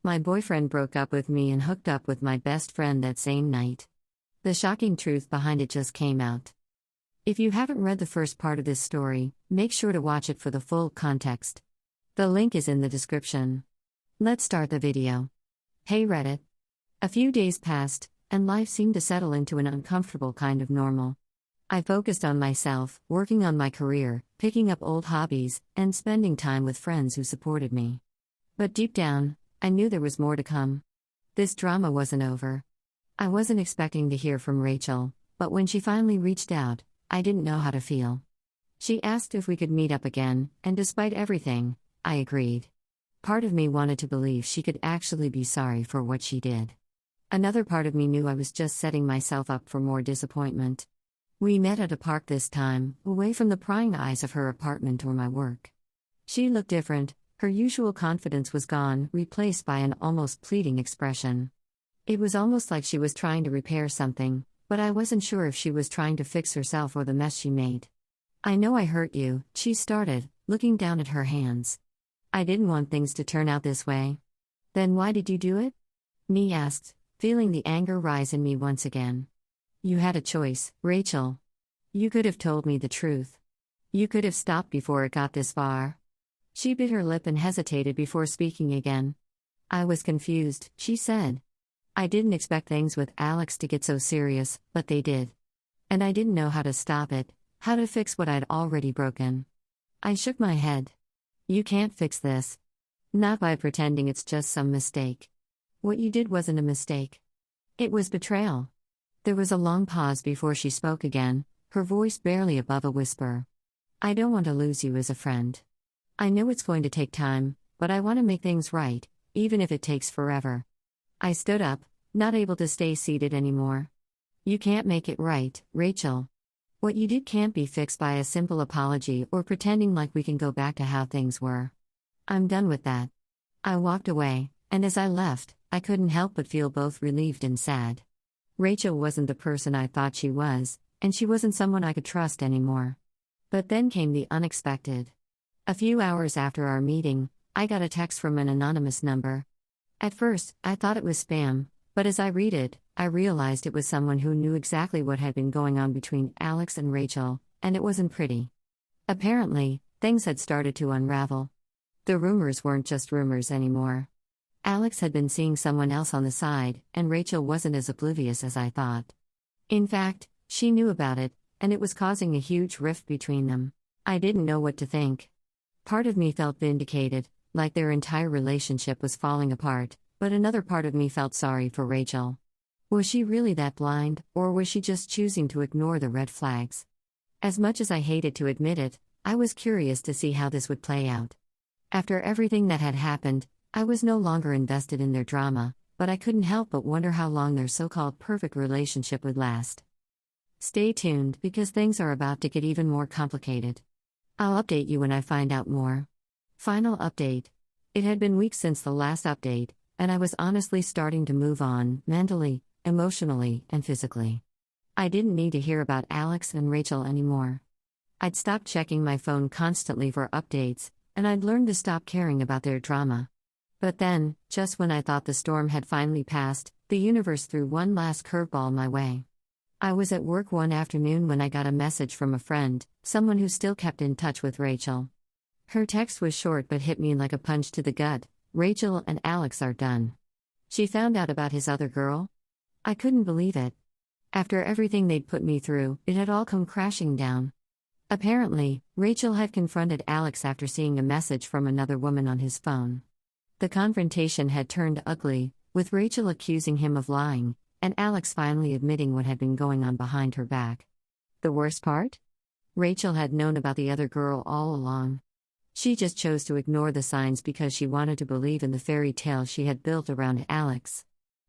My boyfriend broke up with me and hooked up with my best friend that same night. The shocking truth behind it just came out. If you haven't read the first part of this story, make sure to watch it for the full context. The link is in the description. Let's start the video. Hey Reddit. A few days passed, and life seemed to settle into an uncomfortable kind of normal. I focused on myself, working on my career, picking up old hobbies, and spending time with friends who supported me. But deep down, I knew there was more to come. This drama wasn't over. I wasn't expecting to hear from Rachel, but when she finally reached out, I didn't know how to feel. She asked if we could meet up again, and despite everything, I agreed. Part of me wanted to believe she could actually be sorry for what she did. Another part of me knew I was just setting myself up for more disappointment. We met at a park this time, away from the prying eyes of her apartment or my work. She looked different. Her usual confidence was gone, replaced by an almost pleading expression. It was almost like she was trying to repair something, but I wasn't sure if she was trying to fix herself or the mess she made. "I know I hurt you," she started, looking down at her hands. "I didn't want things to turn out this way." "Then why did you do it?" me asked, feeling the anger rise in me once again. "You had a choice, Rachel. You could have told me the truth. You could have stopped before it got this far." She bit her lip and hesitated before speaking again. "I was confused," she said. "I didn't expect things with Alex to get so serious, but they did. And I didn't know how to stop it, how to fix what I'd already broken." I shook my head. "You can't fix this. Not by pretending it's just some mistake. What you did wasn't a mistake. It was betrayal." There was a long pause before she spoke again, her voice barely above a whisper. "I don't want to lose you as a friend. I know it's going to take time, but I want to make things right, even if it takes forever." I stood up, not able to stay seated anymore. "You can't make it right, Rachel. What you did can't be fixed by a simple apology or pretending like we can go back to how things were. I'm done with that." I walked away, and as I left, I couldn't help but feel both relieved and sad. Rachel wasn't the person I thought she was, and she wasn't someone I could trust anymore. But then came the unexpected. A few hours after our meeting, I got a text from an anonymous number. At first, I thought it was spam, but as I read it, I realized it was someone who knew exactly what had been going on between Alex and Rachel, and it wasn't pretty. Apparently, things had started to unravel. The rumors weren't just rumors anymore. Alex had been seeing someone else on the side, and Rachel wasn't as oblivious as I thought. In fact, she knew about it, and it was causing a huge rift between them. I didn't know what to think. Part of me felt vindicated, like their entire relationship was falling apart, but another part of me felt sorry for Rachel. Was she really that blind, or was she just choosing to ignore the red flags? As much as I hated to admit it, I was curious to see how this would play out. After everything that had happened, I was no longer invested in their drama, but I couldn't help but wonder how long their so-called perfect relationship would last. Stay tuned, because things are about to get even more complicated. I'll update you when I find out more. Final update. It had been weeks since the last update, and I was honestly starting to move on, mentally, emotionally, and physically. I didn't need to hear about Alex and Rachel anymore. I'd stopped checking my phone constantly for updates, and I'd learned to stop caring about their drama. But then, just when I thought the storm had finally passed, the universe threw one last curveball my way. I was at work one afternoon when I got a message from a friend, someone who still kept in touch with Rachel. Her text was short but hit me like a punch to the gut. "Rachel and Alex are done. She found out about his other girl?" I couldn't believe it. After everything they'd put me through, it had all come crashing down. Apparently, Rachel had confronted Alex after seeing a message from another woman on his phone. The confrontation had turned ugly, with Rachel accusing him of lying, and Alex finally admitting what had been going on behind her back. The worst part? Rachel had known about the other girl all along. She just chose to ignore the signs because she wanted to believe in the fairy tale she had built around Alex.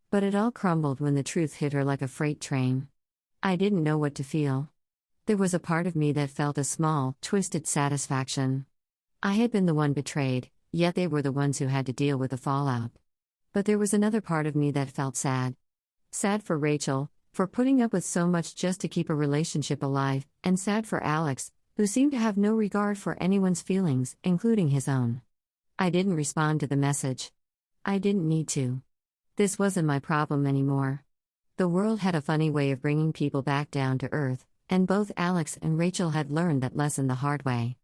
But it all crumbled when the truth hit her like a freight train. I didn't know what to feel. There was a part of me that felt a small, twisted satisfaction. I had been the one betrayed, yet they were the ones who had to deal with the fallout. But there was another part of me that felt sad. Sad for Rachel, for putting up with so much just to keep a relationship alive, and sad for Alex, who seemed to have no regard for anyone's feelings, including his own. I didn't respond to the message. I didn't need to. This wasn't my problem anymore. The world had a funny way of bringing people back down to earth, and both Alex and Rachel had learned that lesson the hard way.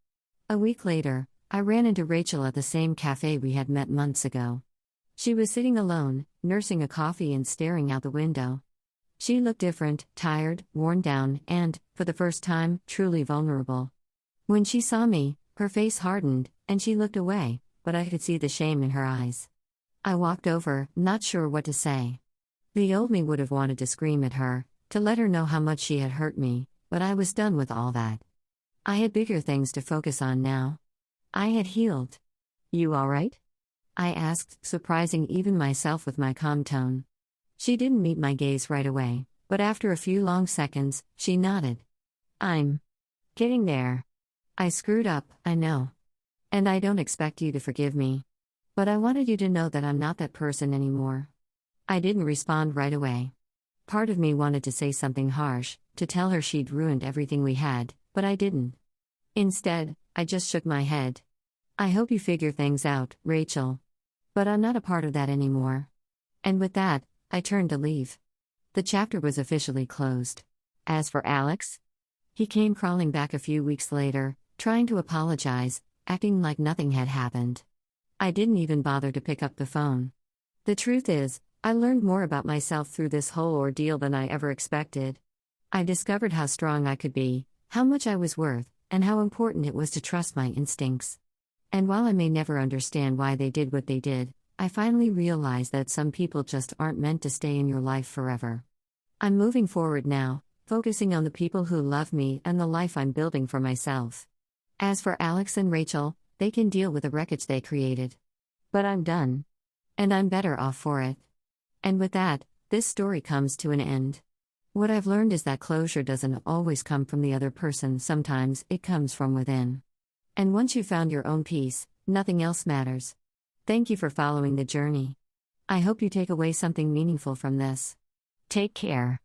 A week later, I ran into Rachel at the same cafe we had met months ago. She was sitting alone, nursing a coffee and staring out the window. She looked different, tired, worn down, and, for the first time, truly vulnerable. When she saw me, her face hardened, and she looked away, but I could see the shame in her eyes. I walked over, not sure what to say. The old me would have wanted to scream at her, to let her know how much she had hurt me, but I was done with all that. I had bigger things to focus on now. I had healed. "You all right?" I asked, surprising even myself with my calm tone. She didn't meet my gaze right away, but after a few long seconds, she nodded. "I'm getting there. I screwed up, I know. And I don't expect you to forgive me. But I wanted you to know that I'm not that person anymore." I didn't respond right away. Part of me wanted to say something harsh, to tell her she'd ruined everything we had, but I didn't. Instead, I just shook my head. "I hope you figure things out, Rachel. But I'm not a part of that anymore." And with that, I turned to leave. The chapter was officially closed. As for Alex, he came crawling back a few weeks later, trying to apologize, acting like nothing had happened. I didn't even bother to pick up the phone. The truth is, I learned more about myself through this whole ordeal than I ever expected. I discovered how strong I could be, how much I was worth, and how important it was to trust my instincts. And while I may never understand why they did what they did, I finally realized that some people just aren't meant to stay in your life forever. I'm moving forward now, focusing on the people who love me and the life I'm building for myself. As for Alex and Rachel, they can deal with the wreckage they created. But I'm done. And I'm better off for it. And with that, this story comes to an end. What I've learned is that closure doesn't always come from the other person, sometimes it comes from within. And once you've found your own peace, nothing else matters. Thank you for following the journey. I hope you take away something meaningful from this. Take care.